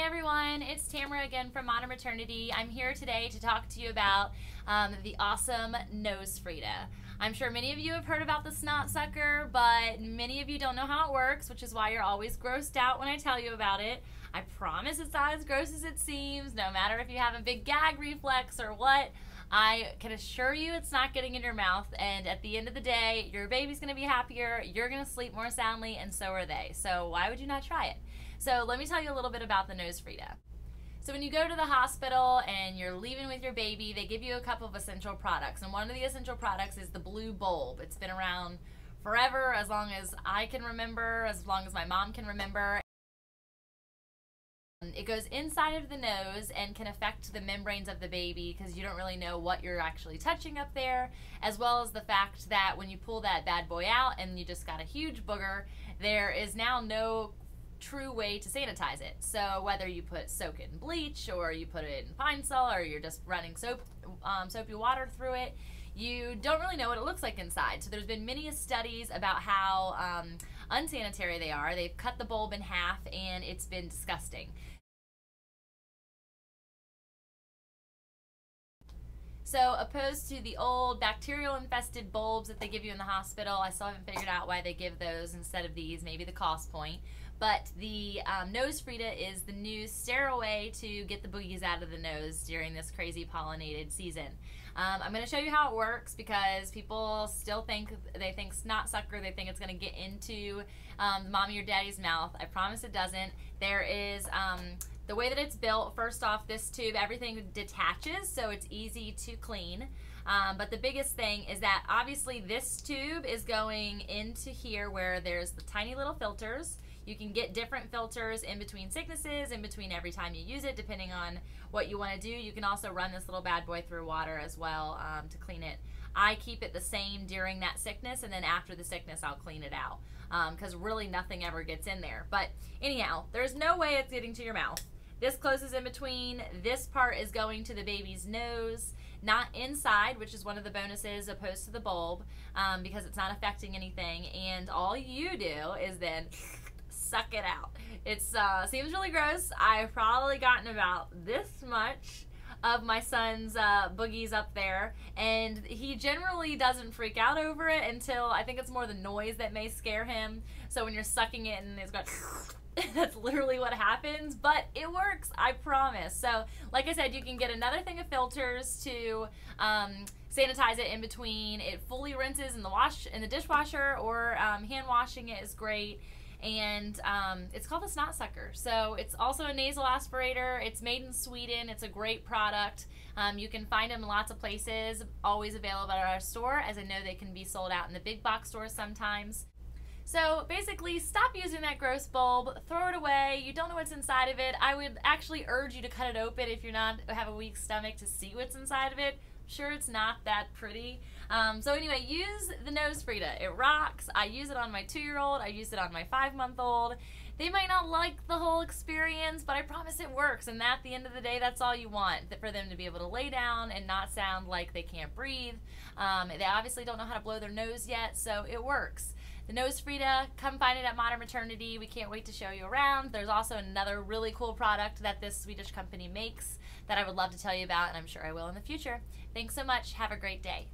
everyone, it's Tamra again from Maternity. I'm here today to talk to you about the awesome nose Frida. I'm sure many of you have heard about the snot sucker, but many of you don't know how it works, which is why you're always grossed out when I tell you about it. I promise it's not as gross as it seems, no matter if you have a big gag reflex or what. I can assure you it's not getting in your mouth, and at the end of the day, your baby's going to be happier, you're going to sleep more soundly, and so are they. So why would you not try it? So let me tell you a little bit about the nose Frida. So when you go to the hospital and you're leaving with your baby, they give you a couple of essential products, and one of the essential products is the blue bulb. It's been around forever, as long as I can remember, as long as my mom can remember. It goes inside of the nose and can affect the membranes of the baby because you don't really know what you're actually touching up there, as well as the fact that when you pull that bad boy out and you just got a huge booger, there is now no true way to sanitize it. So whether you soak it in bleach, or you put it in Pine Sol, or you're just running soapy water through it, you don't really know what it looks like inside. So there's been many studies about how unsanitary they are. They've cut the bulb in half and it's been disgusting. So opposed to the old bacterial infested bulbs that they give you in the hospital, I still haven't figured out why they give those instead of these, maybe the cost point. But the nose Frida is the new sterile way to get the boogies out of the nose during this crazy pollinated season. I'm going to show you how it works because people still think snot sucker, they think it's going to get into mommy or daddy's mouth. I promise it doesn't. There is the way that it's built. First off, this tube, everything detaches, so it's easy to clean. But the biggest thing is that obviously this tube is going into here where there's the tiny little filters. You can get different filters in between sicknesses, in between every time you use it, depending on what you want to do. You can also run this little bad boy through water as well to clean it. I keep it the same during that sickness, and then after the sickness I'll clean it out because really nothing ever gets in there. But anyhow, there's no way it's getting to your mouth. This closes in between. This part is going to the baby's nose, not inside, which is one of the bonuses opposed to the bulb because it's not affecting anything. And all you do is then suck it out. It seems really gross. I've probably gotten about this much of my son's boogies up there, and he generally doesn't freak out over it until I think it's more the noise that may scare him. So when you're sucking it and it's going that's literally what happens, but it works, I promise. So like I said, you can get another thing of filters to sanitize it in between. It fully rinses in the dishwasher, or hand washing it is great. And it's called the snot sucker. So it's also a nasal aspirator. It's made in Sweden. It's a great product. You can find them in lots of places, always available at our store, as I know they can be sold out in the big box stores sometimes. So basically, stop using that gross bulb, throw it away. You don't know what's inside of it. I would actually urge you to cut it open if you have a weak stomach, to see what's inside of it. Sure, it's not that pretty. So anyway, use the nose Frida. It rocks. I use it on my 2-year-old. I use it on my 5-month-old. They might not like the whole experience, but I promise it works. And at the end of the day, that's all you want, for them to be able to lay down and not sound like they can't breathe. They obviously don't know how to blow their nose yet, so it works. The nose Frida, come find it at Maternity. We can't wait to show you around. There's also another really cool product that this Swedish company makes that I would love to tell you about, and I'm sure I will in the future. Thanks so much. Have a great day.